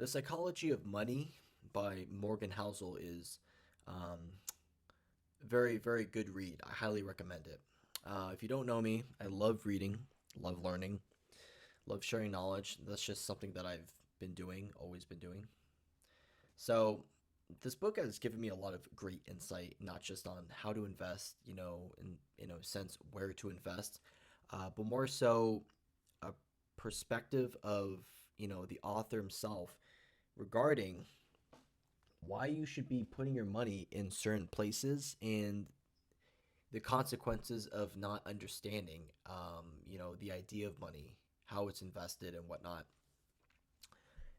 The Psychology of Money by Morgan Housel is um, very, very good read. I highly recommend it. If you don't know me, I love reading, love learning, love sharing knowledge. That's just something that I've been doing, always been doing. So, this book has given me a lot of great insight, not just on how to invest, in a sense where to invest, but more so a perspective of the author himself regarding why you should be putting your money in certain places and the consequences of not understanding, the idea of money, how it's invested, and whatnot.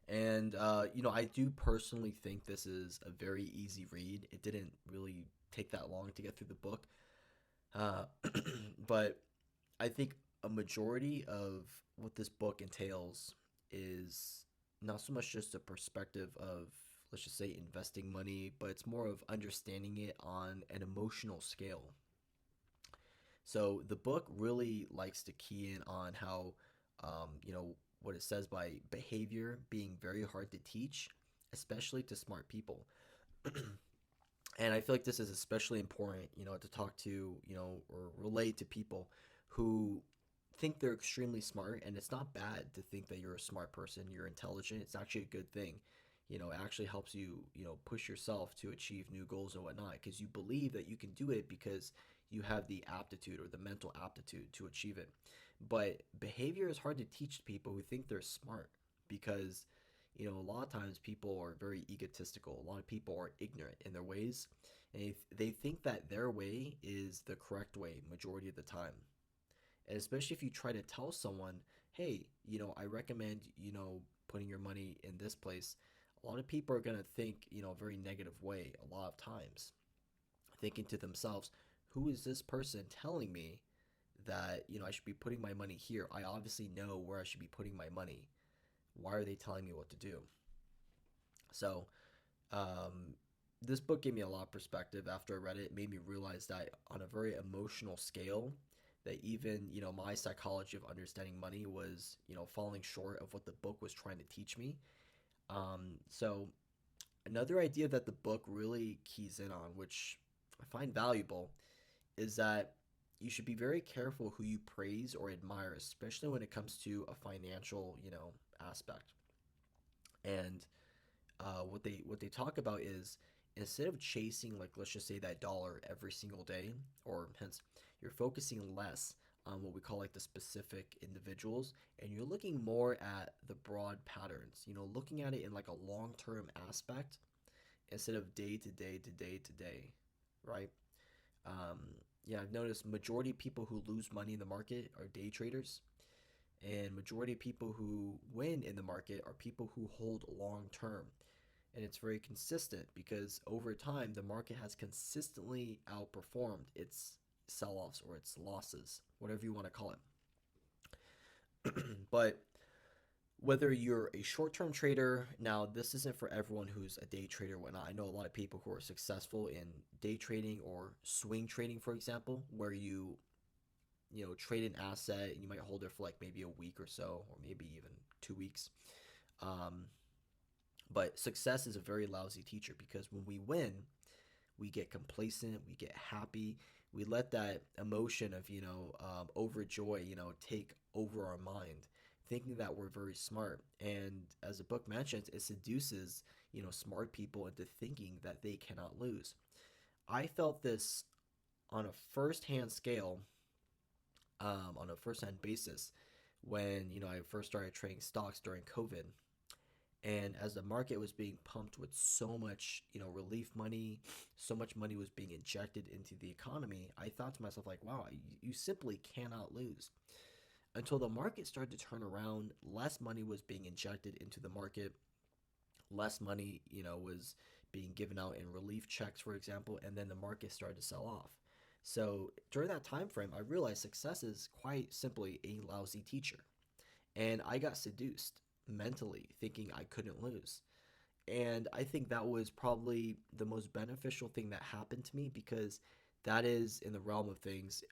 And, I do personally think this is a very easy read. It didn't really take that long to get through the book. Uh, but I think a majority of what this book entails is not so much just a perspective of, let's just say, investing money, but it's more of understanding it on an emotional scale. So the book really likes to key in on how, what it says by behavior being very hard to teach, especially to smart people. And I feel like this is especially important, to talk to, or relate to people who think they're extremely smart. And it's not bad to think that you're a smart person, you're intelligent. It's actually a good thing. It actually helps you, push yourself to achieve new goals and whatnot because you believe that you can do it because you have the aptitude or the mental aptitude to achieve it. But behavior is hard to teach to people who think they're smart because a lot of times people are very egotistical. A lot of people are ignorant in their ways, and they think that their way is the correct way majority of the time. And especially if you try to tell someone, hey, I recommend, putting your money in this place, a lot of people are going to think, a very negative way a lot of times, thinking to themselves, who is this person telling me that, I should be putting my money here? I obviously know where I should be putting my money. Why are they telling me what to do? So, um, this book gave me a lot of perspective after I read it. It made me realize that on a very emotional scale, that even, my psychology of understanding money was, falling short of what the book was trying to teach me. So another idea that the book really keys in on, which I find valuable, is that you should be very careful who you praise or admire, especially when it comes to a financial, aspect. And what they talk about is instead of chasing, like, let's just say that dollar every single day, or hence you're focusing less on what we call like the specific individuals, and you're looking more at the broad patterns, looking at it in like a long-term aspect instead of day to day to day to day, right? um, yeah, I've noticed majority of people who lose money in the market are day traders, and majority of people who win in the market are people who hold long term. And it's very consistent because over time the market has consistently outperformed its sell-offs or its losses, whatever you want to call it. But whether you're a short-term trader, now this isn't for everyone who's a day trader or whatnot. I know a lot of people who are successful in day trading or swing trading, for example, where you trade an asset and you might hold it for like maybe a week or so, or maybe even 2 weeks. Um, but success is a very lousy teacher because when we win, we get complacent, we get happy, we let that emotion of overjoy take over our mind, thinking that we're very smart. And as the book mentions, it seduces smart people into thinking that they cannot lose. I felt this on a first-hand scale, on a first-hand basis, when I first started trading stocks during COVID. And as the market was being pumped with so much, relief money, so much money was being injected into the economy, I thought to myself, like, wow, you simply cannot lose. Until the market started to turn around, less money was being injected into the market, less money, was being given out in relief checks, for example, and then the market started to sell off. So during that time frame, I realized success is quite simply a lousy teacher. And I got seduced mentally, thinking I couldn't lose. And I think that was probably the most beneficial thing that happened to me because that is in the realm of things,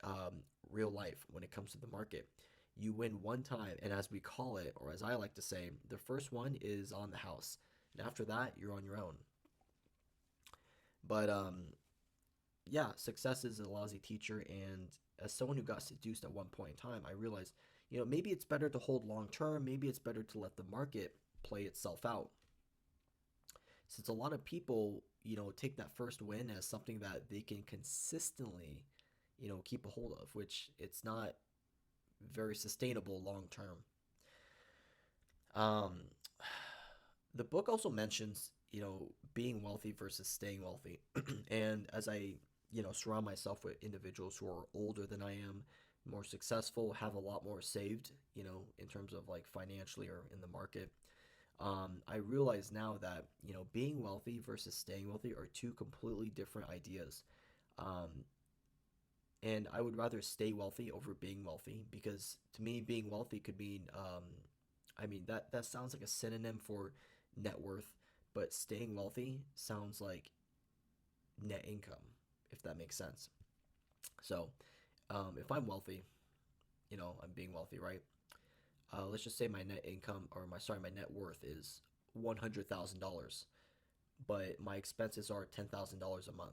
real life when it comes to the market. You win one time, and as we call it, or as I like to say, the first one is on the house, and after that, you're on your own. But yeah, success is a lousy teacher, and as someone who got seduced at one point in time, I realized, maybe it's better to hold long term. Maybe it's better to let the market play itself out. Since a lot of people, take that first win as something that they can consistently, keep a hold of, which it's not very sustainable long term. Um, the book also mentions, being wealthy versus staying wealthy. And as I, surround myself with individuals who are older than I am, more successful, have a lot more saved, in terms of like financially or in the market, I realize now that, being wealthy versus staying wealthy are two completely different ideas. Um, and I would rather stay wealthy over being wealthy because to me, being wealthy could mean, I mean, that sounds like a synonym for net worth, but staying wealthy sounds like net income, if that makes sense. So, if I'm wealthy, I'm being wealthy, right? Let's just say my net income, or my net worth is $100,000, but my expenses are $10,000 a month.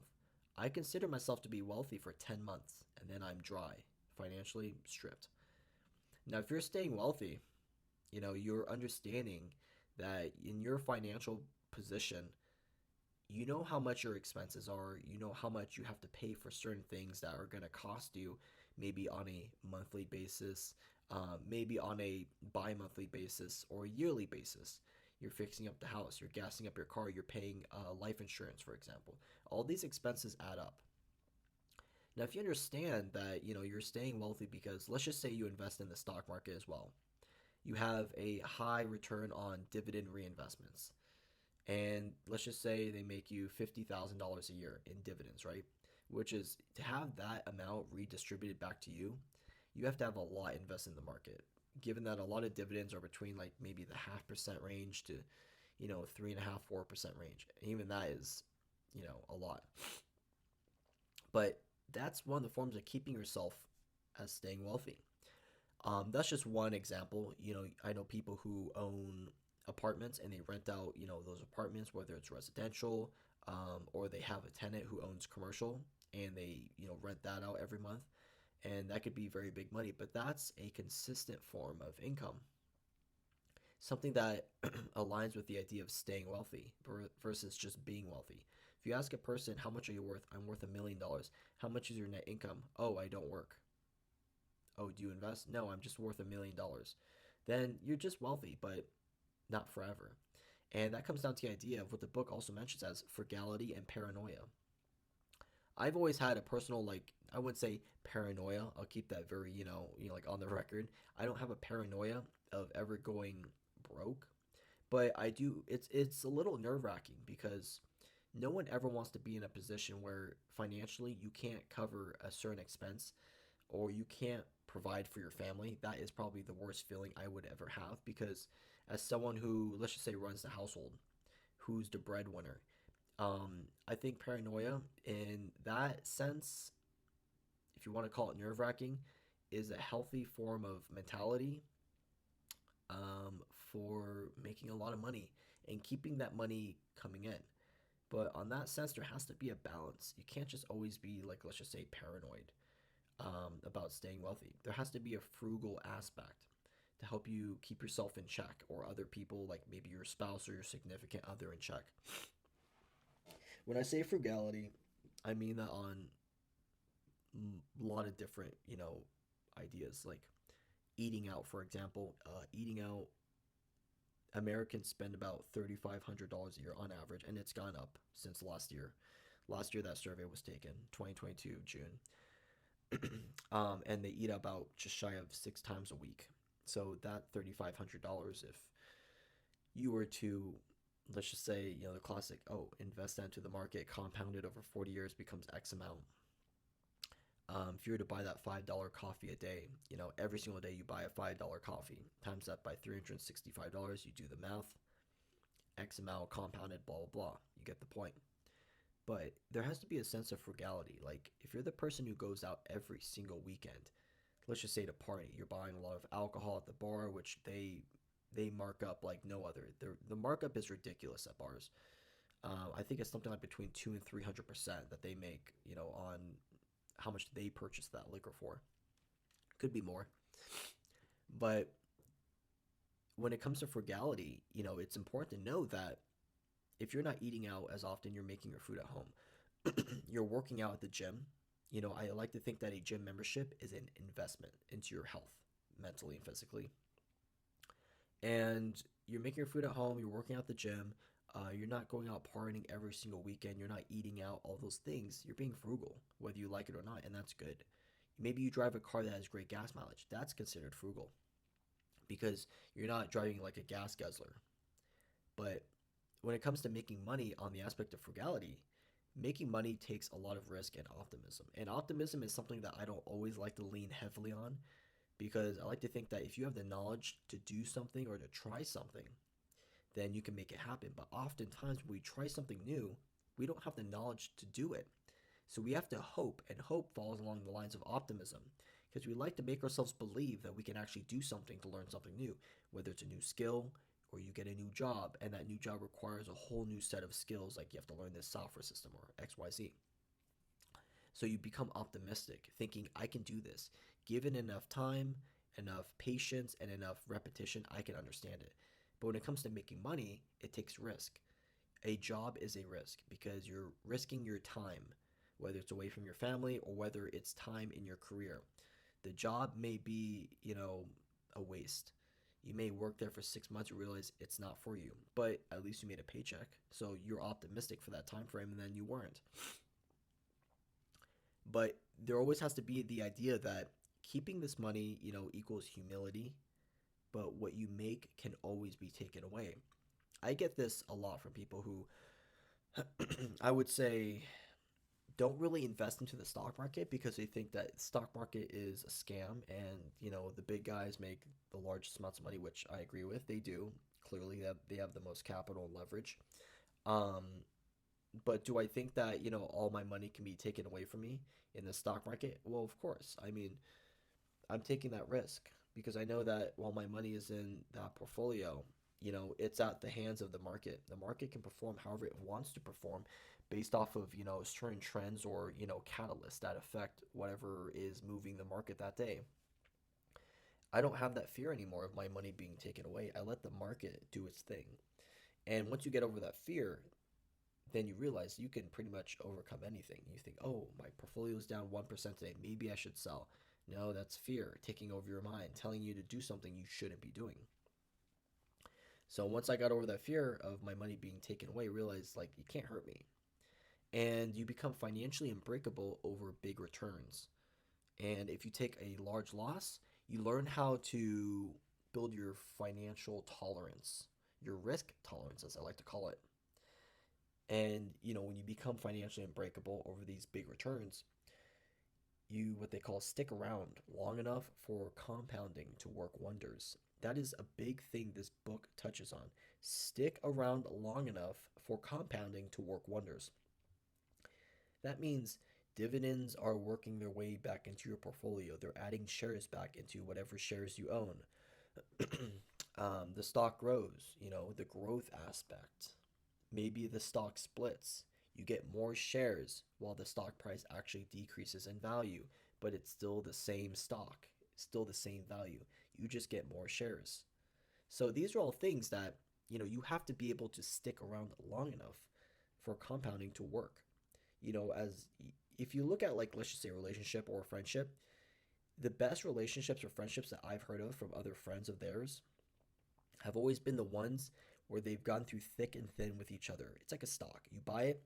I consider myself to be wealthy for 10 months, and then I'm dry, financially stripped. Now, if you're staying wealthy, you're understanding that in your financial position, you know how much your expenses are, you know how much you have to pay for certain things that are going to cost you maybe on a monthly basis, maybe on a bi monthly basis or a yearly basis. You're fixing up the house, you're gassing up your car, you're paying life insurance, for example. All these expenses add up. Now, if you understand that, you're staying wealthy because let's just say you invest in the stock market as well. You have a high return on dividend reinvestments. And let's just say they make you $50,000 a year in dividends, right? Which is to have that amount redistributed back to you, you have to have a lot invested in the market. Given that a lot of dividends are between like maybe the 0.5% range to, 3.5, 4% range. And even that is, a lot. But that's one of the forms of keeping yourself as staying wealthy. That's just one example. I know people who own apartments and they rent out, those apartments, whether it's residential, or they have a tenant who owns commercial and they, rent that out every month. And that could be very big money, but that's a consistent form of income. Something that aligns with the idea of staying wealthy versus just being wealthy. If you ask a person, how much are you worth? I'm worth $1 million. How much is your net income? Oh, I don't work. Oh, do you invest? No, I'm just worth $1 million. Then you're just wealthy, but not forever. And that comes down to the idea of what the book also mentions as frugality and paranoia. I've always had a personal, like, I wouldn't say paranoia. I'll keep that very, like on the record. I don't have a paranoia of ever going broke, but I do. It's a little nerve wracking because no one ever wants to be in a position where financially you can't cover a certain expense or you can't provide for your family. That is probably the worst feeling I would ever have because as someone who, let's just say, runs the household, who's the breadwinner, I think paranoia in that sense, if you want to call it nerve wracking, is a healthy form of mentality, for making a lot of money and keeping that money coming in. But on that sense, there has to be a balance. You can't just always be like, let's just say, paranoid, about staying wealthy. There has to be a frugal aspect to help you keep yourself in check or other people, like maybe your spouse or your significant other, in check. When I say frugality, I mean that on a lot of different, ideas. Like eating out, for example. Eating out, Americans spend about $3,500 a year on average, and it's gone up since last year. Last year that survey was taken, 2022 June. And they eat about just shy of 6 times a week. So that $3,500, if you were to, let's just say, the classic, oh, invest that into the market, compounded over 40 years becomes X amount. If you were to buy that $5 coffee a day, every single day you buy a $5 coffee, times that by $365, you do the math, X amount compounded, blah, blah, blah. You get the point. But there has to be a sense of frugality. Like, if you're the person who goes out every single weekend, let's just say to party. You're buying a lot of alcohol at the bar, which they mark up like no other. The markup is ridiculous at bars. I think it's something like between 200 and 300% that they make, on how much they purchase that liquor for. Could be more, but when it comes to frugality, it's important to know that if you're not eating out as often, you're making your food at home. You're working out at the gym. I like to think that a gym membership is an investment into your health, mentally and physically. And you're making your food at home, you're working out at the gym, you're not going out partying every single weekend, you're not eating out, all those things. You're being frugal, whether you like it or not, and that's good. Maybe you drive a car that has great gas mileage. That's considered frugal because you're not driving like a gas guzzler. But when it comes to making money on the aspect of frugality, making money takes a lot of risk and optimism. And optimism is something that I don't always like to lean heavily on because I like to think that if you have the knowledge to do something or to try something, then you can make it happen. But oftentimes when we try something new, we don't have the knowledge to do it. So we have to hope, and hope falls along the lines of optimism because we like to make ourselves believe that we can actually do something to learn something new, whether it's a new skill or you get a new job, and that new job requires a whole new set of skills, like you have to learn this software system or XYZ. So you become optimistic, thinking, I can do this. Given enough time, enough patience, and enough repetition, I can understand it. But when it comes to making money, it takes risk. A job is a risk because you're risking your time, whether it's away from your family or whether it's time in your career. The job may be, a waste. You may work there for 6 months and realize it's not for you, but at least you made a paycheck. So you're optimistic for that time frame, and then you weren't. But there always has to be the idea that keeping this money, equals humility, but what you make can always be taken away. I get this a lot from people who I would say don't really invest into the stock market because they think that the stock market is a scam and the big guys make the largest amounts of money, which I agree with. They do. Clearly they have the most capital and leverage. Um, but do I think that all my money can be taken away from me in the stock market? Well, of course. I mean, I'm taking that risk because I know that while my money is in that portfolio, it's at the hands of the market. The market can perform however it wants to perform based off of, certain trends or, catalysts that affect whatever is moving the market that day. I don't have that fear anymore of my money being taken away. I let the market do its thing. And once you get over that fear, then you realize you can pretty much overcome anything. You think, oh, my portfolio is down 1% today. Maybe I should sell. No, that's fear taking over your mind, telling you to do something you shouldn't be doing. So once I got over that fear of my money being taken away, I realized like you can't hurt me. And you become financially unbreakable over big returns. And if you take a large loss, you learn how to build your financial tolerance, your risk tolerance, as I like to call it. And when you become financially unbreakable over these big returns, you what they call stick around long enough for compounding to work wonders. That is a big thing this book touches on. Stick around long enough for compounding to work wonders. That means dividends are working their way back into your portfolio. They're adding shares back into whatever shares you own. The stock grows, the growth aspect. Maybe the stock splits. You get more shares while the stock price actually decreases in value, but it's still the same stock, still the same value. You just get more shares. So these are all things that, you have to be able to stick around long enough for compounding to work. As if you look at like let's just say a relationship or a friendship, the best relationships or friendships that I've heard of from other friends of theirs have always been the ones where they've gone through thick and thin with each other. It's like a stock. You buy it,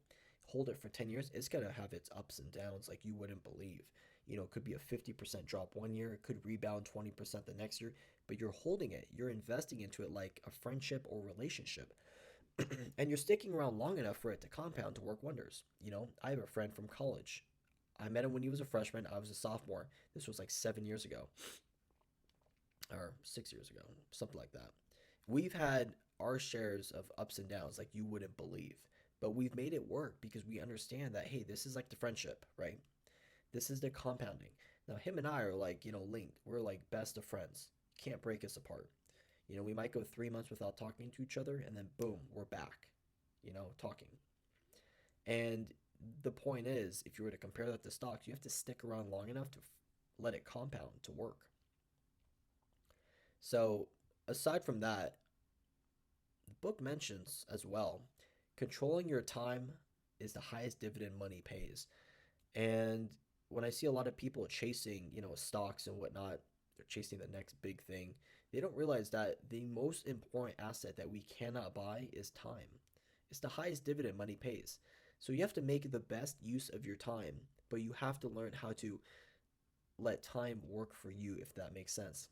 hold it for 10 years, it's going to have its ups and downs like you wouldn't believe. It could be a 50% drop one year, it could rebound 20% the next year, but you're holding it, you're investing into it like a friendship or relationship. And you're sticking around long enough for it to compound to work wonders. I have a friend from college. I met him when he was a freshman, I was a sophomore. This was like 7 years ago, or 6 years ago, something like that. We've had our shares of ups and downs like you wouldn't believe. But we've made it work because we understand that, hey, this is like the friendship, right? This is the compounding. Now, him and I are like, linked. We're like best of friends. Can't break us apart. We might go 3 months without talking to each other, and then boom, we're back, talking. And the point is, if you were to compare that to stocks, you have to stick around long enough to let it compound to work. So, aside from that, the book mentions as well controlling your time is the highest dividend money pays. And when I see a lot of people chasing, stocks and whatnot, they're chasing the next big thing. They don't realize that the most important asset that we cannot buy is time. It's the highest dividend money pays. So you have to make the best use of your time, but you have to learn how to let time work for you, if that makes sense.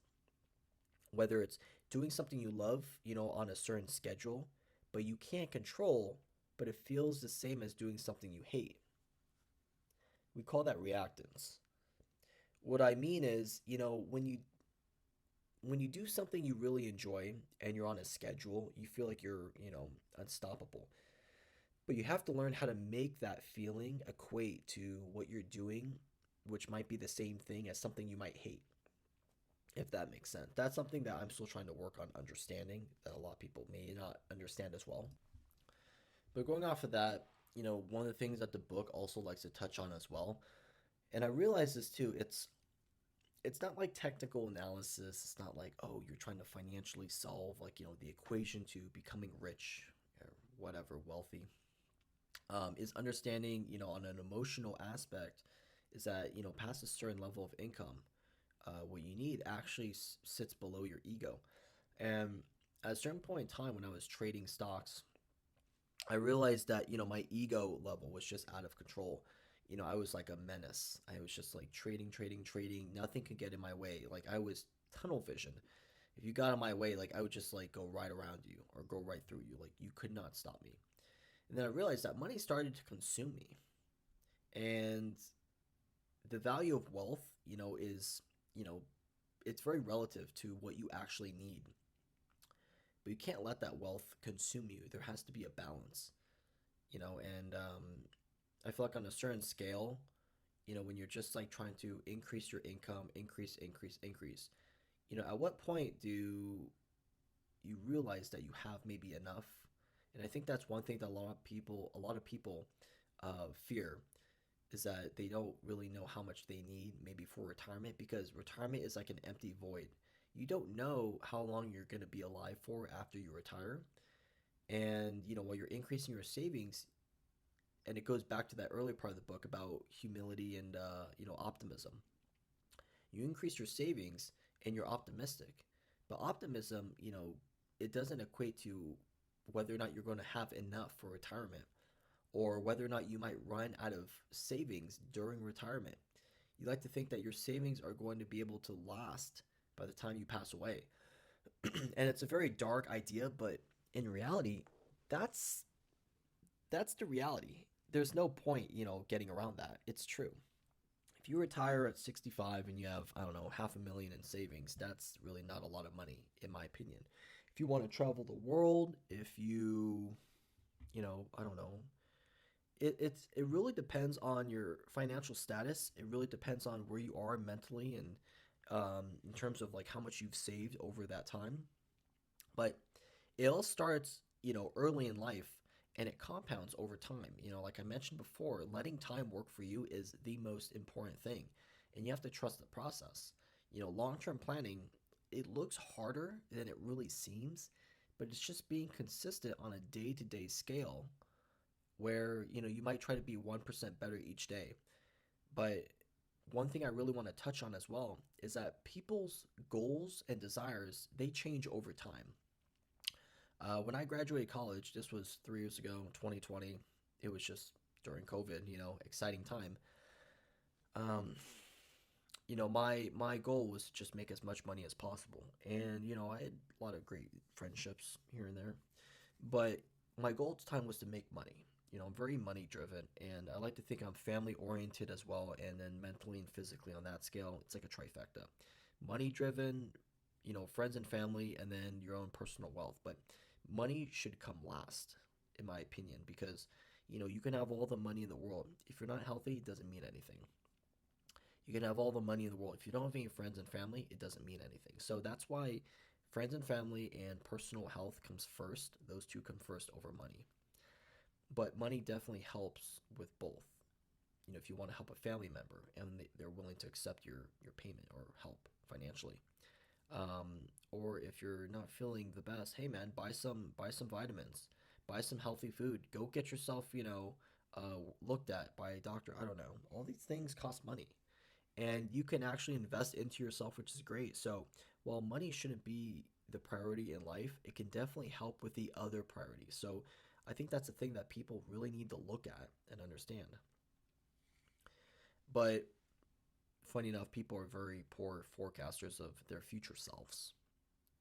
Whether it's doing something you love, on a certain schedule, but you can't control, but it feels the same as doing something you hate. We call that reactance. What I mean is, when you do something you really enjoy and you're on a schedule, you feel like you're, unstoppable. But you have to learn how to make that feeling equate to what you're doing, which might be the same thing as something you might hate, if that makes sense. That's something that I'm still trying to work on understanding that a lot of people may not understand as well. But going off of that, one of the things that the book also likes to touch on as well, and I realize this too, it's not like technical analysis. It's not like, oh, you're trying to financially solve like, the equation to becoming rich or whatever, wealthy. Is understanding, on an emotional aspect, is that, past a certain level of income, what you need actually sits below your ego. And at a certain point in time when I was trading stocks, I realized that, my ego level was just out of control. I was like a menace. I was just like trading, trading, trading. Nothing could get in my way. Like I was tunnel vision. If you got in my way, like I would just like go right around you or go right through you. Like you could not stop me. And then I realized that money started to consume me. And the value of wealth, is, you know, it's very relative to what you actually need. But you can't let that wealth consume you. There has to be a balance, and I feel like on a certain scale, when you're just like trying to increase your income, increase, increase, increase, at what point do you realize that you have maybe enough? And I think that's one thing that a lot of people fear is that they don't really know how much they need maybe for retirement because retirement is like an empty void. You don't know how long you're going to be alive for after you retire. And, while you're increasing your savings, and it goes back to that earlier part of the book about humility and, optimism. You increase your savings and you're optimistic. But optimism, it doesn't equate to whether or not you're going to have enough for retirement or whether or not you might run out of savings during retirement. You like to think that your savings are going to be able to last by the time you pass away. And it's a very dark idea, but in reality, that's that's the reality. There's no point, getting around that. It's true. If you retire at 65 and you have, I don't know, half a million in savings, that's really not a lot of money, in my opinion. If you want to travel the world, if you, I don't know, it really depends on your financial status. It really depends on where you are mentally and in terms of like how much you've saved over that time. But it all starts, early in life and it compounds over time. Like I mentioned before, letting time work for you is the most important thing. And you have to trust the process. Long-term planning, it looks harder than it really seems, but it's just being consistent on a day-to-day scale where, you might try to be 1% better each day. But one thing I really want to touch on as well is that people's goals and desires, they change over time. When I graduated college, this was 3 years ago, 2020. It was just during COVID, exciting time. Um, my goal was to just make as much money as possible, and I had a lot of great friendships here and there, but my goal at the time was to make money. I'm very money driven, and I like to think I'm family oriented as well, and then mentally and physically on that scale, it's like a trifecta. Money driven, friends and family, and then your own personal wealth. But money should come last, in my opinion, because you can have all the money in the world. If you're not healthy, it doesn't mean anything. You can have all the money in the world. If you don't have any friends and family, it doesn't mean anything. So that's why friends and family and personal health comes first. Those two come first over money. But money definitely helps with both. You know, if you want to help a family member and they're willing to accept your payment or help financially, or if you're not feeling the best, hey man, buy some vitamins, buy some healthy food, go get yourself, looked at by a doctor. I don't know. All these things cost money, and you can actually invest into yourself, which is great. So while money shouldn't be the priority in life, it can definitely help with the other priorities. So I think that's a thing that people really need to look at and understand. But funny enough, people are very poor forecasters of their future selves.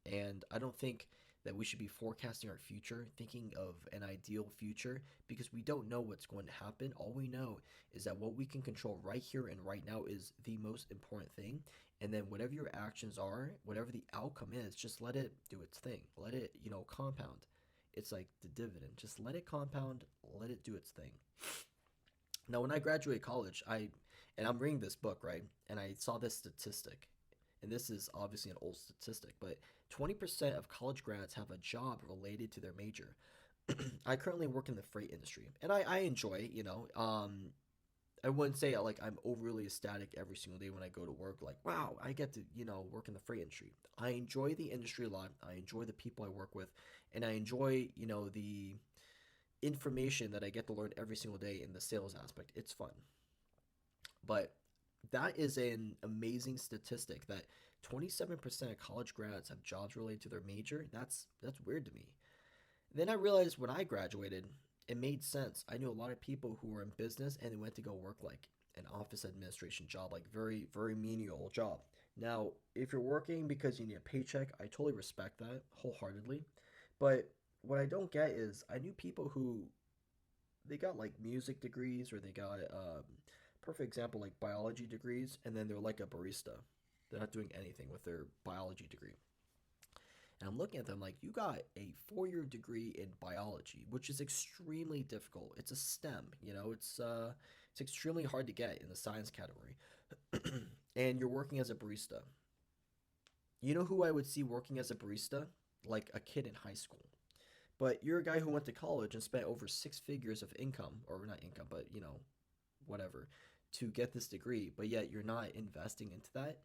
And I don't think that we should be forecasting our future, thinking of an ideal future, because we don't know what's going to happen. All we know is that what we can control right here and right now is the most important thing. And then whatever your actions are, whatever the outcome is, just let it do its thing. Let it, compound. It's like the dividend. Just let it compound, let it do its thing. Now, when I graduated college, and I'm reading this book, right? And I saw this statistic, and this is obviously an old statistic, but 20% of college grads have a job related to their major. I currently work in the freight industry, and I enjoy, I wouldn't say like I'm overly ecstatic every single day when I go to work, like, wow, I get to, work in the freight industry. I enjoy the industry a lot. I enjoy the people I work with, and I enjoy, the information that I get to learn every single day in the sales aspect. It's fun. But that is an amazing statistic that 27% of college grads have jobs related to their major. That's weird to me. Then I realized when I graduated, it made sense. I knew a lot of people who were in business and they went to go work like an office administration job, like very, very menial job. Now, if you're working because you need a paycheck, I totally respect that wholeheartedly. But what I don't get is I knew people who they got like music degrees or they got perfect example like biology degrees and then they're like a barista. They're not doing anything with their biology degree. And I'm looking at them like you got a 4-year degree in biology, which is extremely difficult. It's a STEM, it's extremely hard to get in the science category. And you're working as a barista. You know who I would see working as a barista? Like a kid in high school. But you're a guy who went to college and spent over six figures of income, or not income, but whatever, to get this degree, but yet you're not investing into that.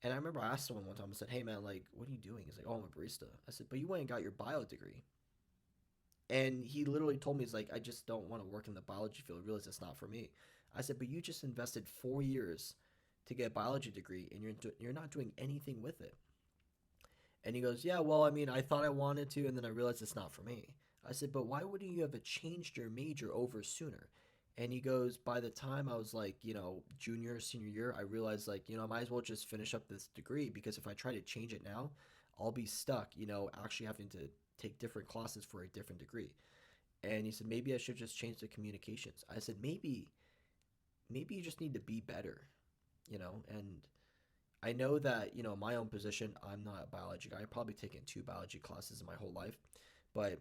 And I remember I asked someone one time, I said, hey man, like, what are you doing? He's like, oh, I'm a barista. I said, but you went and got your bio degree. And he literally told me, he's like, I just don't want to work in the biology field. I realize it's not for me. I said, but you just invested 4 years to get a biology degree and you're not doing anything with it. And he goes, yeah, well, I mean, I thought I wanted to, and then I realized it's not for me. I said, but why wouldn't you have changed your major over sooner? And he goes, by the time I was like, junior, senior year, I realized like, I might as well just finish up this degree because if I try to change it now, I'll be stuck, actually having to take different classes for a different degree. And he said, maybe I should just change the communications. I said, maybe you just need to be better, and I know that, my own position, I'm not a biology guy. I've probably taken two biology classes in my whole life, but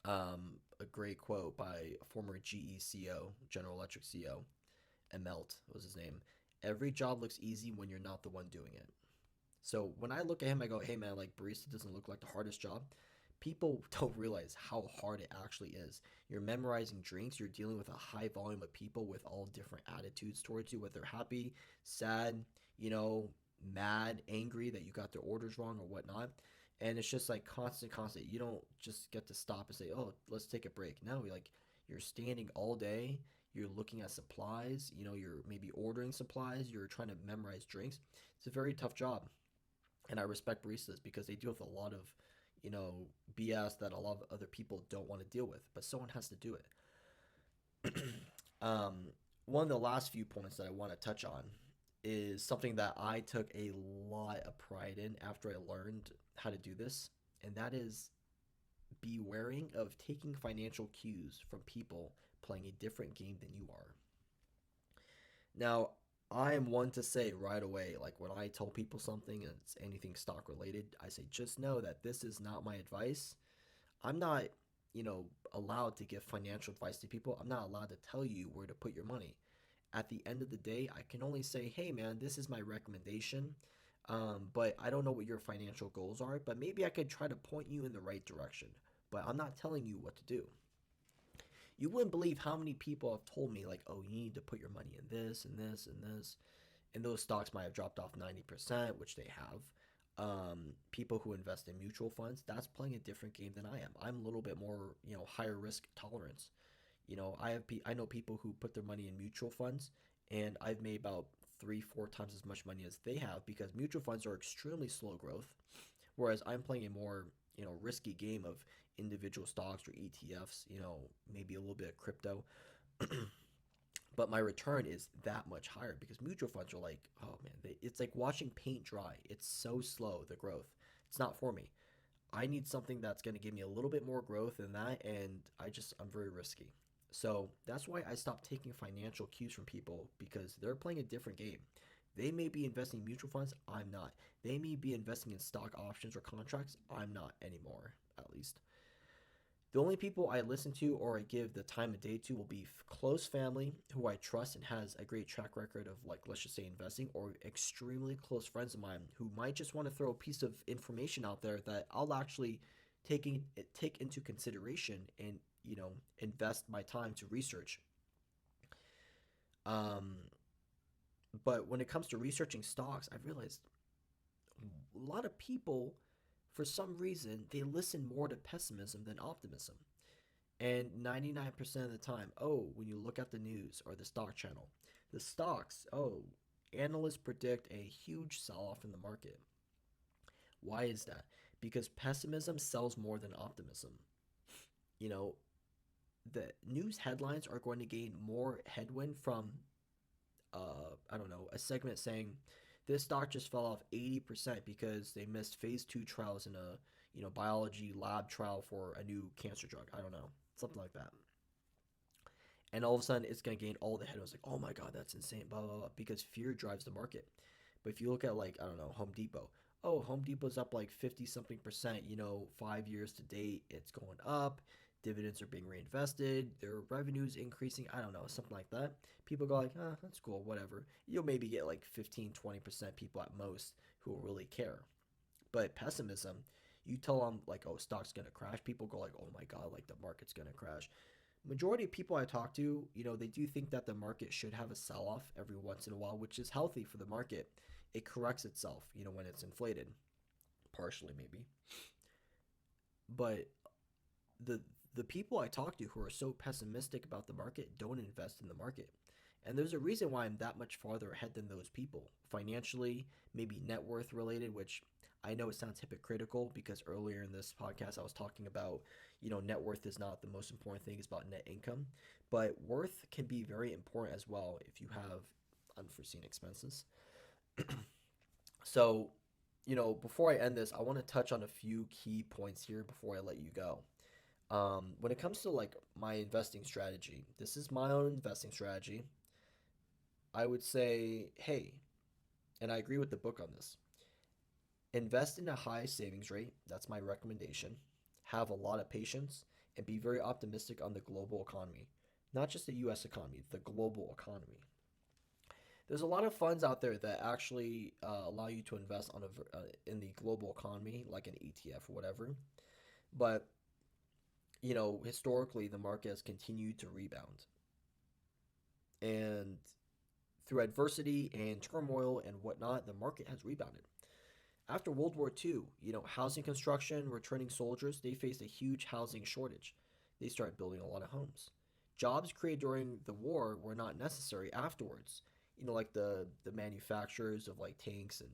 a great quote by a former GE CEO, General Electric CEO, Emelt was his name. Every job looks easy when you're not the one doing it. So when I look at him, I go, hey man, like barista doesn't look like the hardest job. People don't realize how hard it actually is. You're memorizing drinks, you're dealing with a high volume of people with all different attitudes towards you, whether happy, sad, you know, mad, angry that you got their orders wrong or whatnot. And it's just like constant, constant. You don't just get to stop and say, oh, let's take a break. No, you're standing all day, you're looking at supplies, you're maybe ordering supplies, you're trying to memorize drinks. It's a very tough job. And I respect baristas because they deal with a lot of, you know, BS that a lot of other people don't want to deal with, but someone has to do it. um, One of the last few points that I want to touch on is something that I took a lot of pride in after I learned how to do this, and that is be wary of taking financial cues from people playing a different game than you are. Now, I am one to say right away, like when I tell people something and it's anything stock related, I say, just know that this is not my advice. I'm not, allowed to give financial advice to people. I'm not allowed to tell you where to put your money. At the end of the day, I can only say, hey man, this is my recommendation. But I don't know what your financial goals are, but maybe I could try to point you in the right direction. But I'm not telling you what to do. You wouldn't believe how many people have told me, like, oh, you need to put your money in this and this and this. And those stocks might have dropped off 90%, which they have. People who invest in mutual funds, that's playing a different game than I am. I'm a little bit more, higher risk tolerance. I know people who put their money in mutual funds, and I've made about 3, 4 times as much money as they have because mutual funds are extremely slow growth, whereas I'm playing a more risky game of individual stocks or ETFs. Maybe a little bit of crypto, but my return is that much higher because mutual funds are like, oh man, it's like watching paint dry. It's so slow, the growth. It's not for me. I need something that's going to give me a little bit more growth than that, and I'm very risky. So that's why I stopped taking financial cues from people because they're playing a different game. They may be investing in mutual funds, I'm not. They may be investing in stock options or contracts, I'm not anymore, at least. The only people I listen to or I give the time of day to will be close family who I trust and has a great track record of, like, let's just say investing, or extremely close friends of mine who might just want to throw a piece of information out there that I'll actually take into consideration and invest my time to research. Um, but when it comes to researching stocks, I've realized a lot of people, for some reason, they listen more to pessimism than optimism. And 99% of the time, oh, when you look at the news or the stock channel, the stocks, oh, analysts predict a huge sell off in the market. Why is that? Because pessimism sells more than optimism. You know, the news headlines are going to gain more headwind from, I don't know, a segment saying this stock just fell off 80% because they missed phase two trials in a, biology lab trial for a new cancer drug. I don't know, something like that. And all of a sudden it's going to gain all the headlines like, oh my god, that's insane, blah blah blah, because fear drives the market. But if you look at, like, I don't know, Home Depot, oh, Home Depot's up like 50 something percent, 5 years to date, it's going up, dividends are being reinvested, their revenues increasing, I don't know, something like that. People go like, ah, that's cool, whatever. You'll maybe get like 15, 20% people at most who will really care. But pessimism, you tell them like, oh, stock's gonna crash, people go like, oh my god, like the market's gonna crash. Majority of people I talk to, they do think that the market should have a sell-off every once in a while, which is healthy for the market. It corrects itself, when it's inflated, partially maybe. But the the people I talk to who are so pessimistic about the market don't invest in the market. And there's a reason why I'm that much farther ahead than those people. Financially, maybe net worth related, which I know it sounds hypocritical because earlier in this podcast I was talking about, net worth is not the most important thing, it's about net income. But worth can be very important as well if you have unforeseen expenses. So, before I end this, I want to touch on a few key points here before I let you go. When it comes to like my investing strategy, this is my own investing strategy. I would say, hey, and I agree with the book on this. Invest in a high savings rate. That's my recommendation. Have a lot of patience and be very optimistic on the global economy, not just the US economy, the global economy. There's a lot of funds out there that actually allow you to invest in the global economy, like an ETF or whatever. But historically, the market has continued to rebound, and through adversity and turmoil and whatnot, the market has rebounded. After World War II, housing construction, returning soldiers, they faced a huge housing shortage. They started building a lot of homes. Jobs created during the war were not necessary afterwards. Like the manufacturers of like tanks and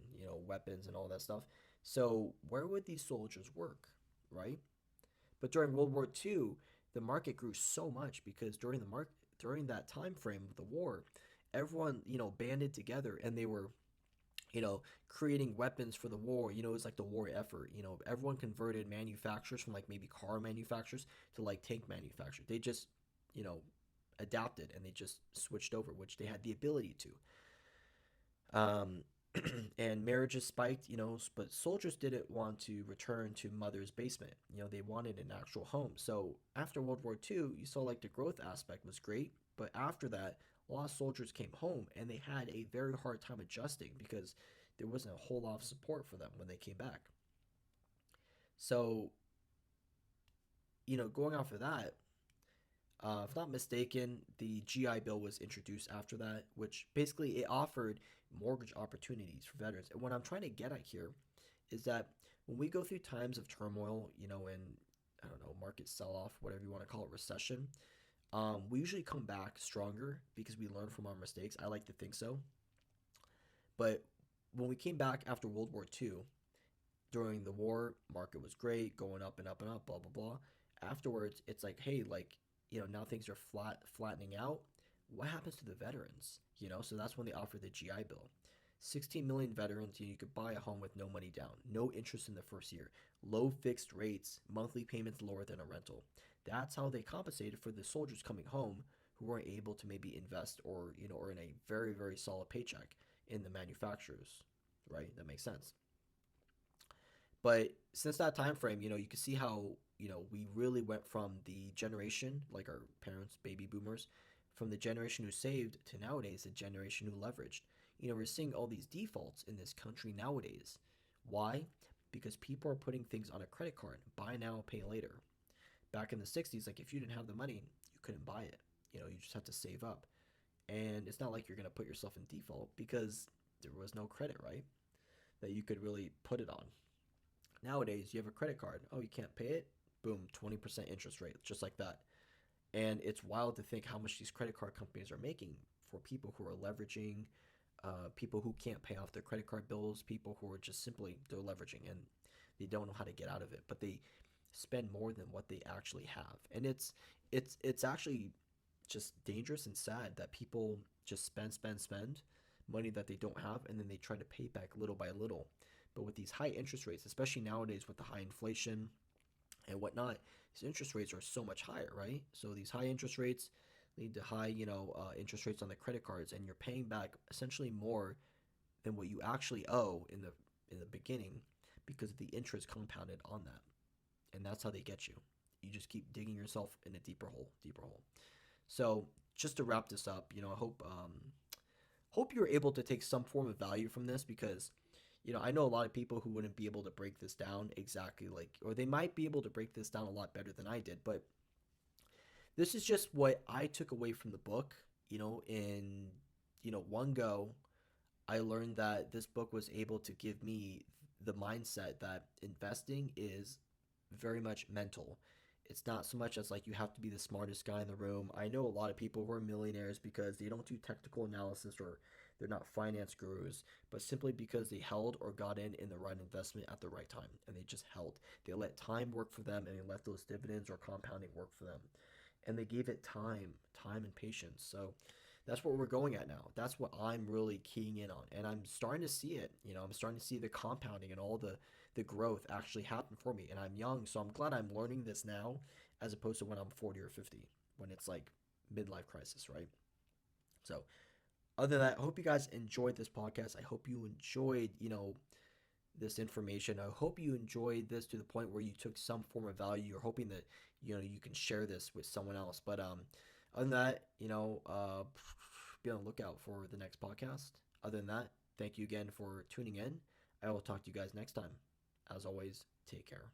weapons and all that stuff. So where would these soldiers work, right? But during World War II, the market grew so much because during that time frame of the war, everyone banded together and they were creating weapons for the war. It was like the war effort. Everyone converted manufacturers from like maybe car manufacturers to like tank manufacturers. They just, you know, adapted and they just switched over, which they had the ability to. And marriages spiked, but soldiers didn't want to return to mother's basement. They wanted an actual home. So after World War II, you saw like the growth aspect was great, but after that, a lot of soldiers came home and they had a very hard time adjusting because there wasn't a whole lot of support for them when they came back. So, going off of that, if not mistaken, the GI Bill was introduced after that, which basically it offered mortgage opportunities for veterans. And what I'm trying to get at here is that when we go through times of turmoil, and I don't know, market sell off, whatever you want to call it, recession, we usually come back stronger because we learn from our mistakes. I like to think so. But when we came back after World War II, during the war, market was great, going up and up and up, blah blah blah. Afterwards, it's like, hey, like, now things are flattening out. What happens to the veterans? So that's when they offer the GI Bill. 16 million veterans, you could buy a home with no money down, no interest in the first year, low fixed rates, monthly payments lower than a rental. That's how they compensated for the soldiers coming home who weren't able to maybe invest or, or in a very, very solid paycheck in the manufacturers, right? That makes sense. But since that time frame, you can see how, we really went from the generation, like our parents, baby boomers, from the generation who saved to nowadays, the generation who leveraged. We're seeing all these defaults in this country nowadays. Why? Because people are putting things on a credit card, buy now, pay later. Back in the 60s, like if you didn't have the money, you couldn't buy it. You just had to save up. And it's not like you're going to put yourself in default because there was no credit, right? That you could really put it on. Nowadays, you have a credit card. Oh, you can't pay it? Boom, 20% interest rate, just like that. And it's wild to think how much these credit card companies are making for people who are leveraging, people who can't pay off their credit card bills, people who are just simply they're leveraging and they don't know how to get out of it, but they spend more than what they actually have. And it's actually just dangerous and sad that people just spend money that they don't have and then they try to pay back little by little. But with these high interest rates, especially nowadays with the high inflation and whatnot, these interest rates are so much higher, right? So these high interest rates lead to high, interest rates on the credit cards, and you're paying back essentially more than what you actually owe in the beginning because of the interest compounded on that, and that's how they get you. You just keep digging yourself in a deeper hole, deeper hole. So just to wrap this up, I hope you're able to take some form of value from this because I know a lot of people who wouldn't be able to break this down exactly like, or they might be able to break this down a lot better than I did, but this is just what I took away from the book. In, one go, I learned that this book was able to give me the mindset that investing is very much mental. It's not so much as like you have to be the smartest guy in the room. I know a lot of people who are millionaires because they don't do technical analysis or they're not finance gurus, but simply because they held or got in the right investment at the right time and they just held. They let time work for them and they let those dividends or compounding work for them. And they gave it time and patience. So that's what we're going at now. That's what I'm really keying in on. And I'm starting to see it. I'm starting to see the compounding and all the growth actually happen for me. And I'm young, so I'm glad I'm learning this now as opposed to when I'm 40 or 50, when it's like midlife crisis, right? So other than that, I hope you guys enjoyed this podcast. I hope you enjoyed, this information. I hope you enjoyed this to the point where you took some form of value. You're hoping that, you can share this with someone else. But other than that, be on the lookout for the next podcast. Other than that, thank you again for tuning in. I will talk to you guys next time. As always, take care.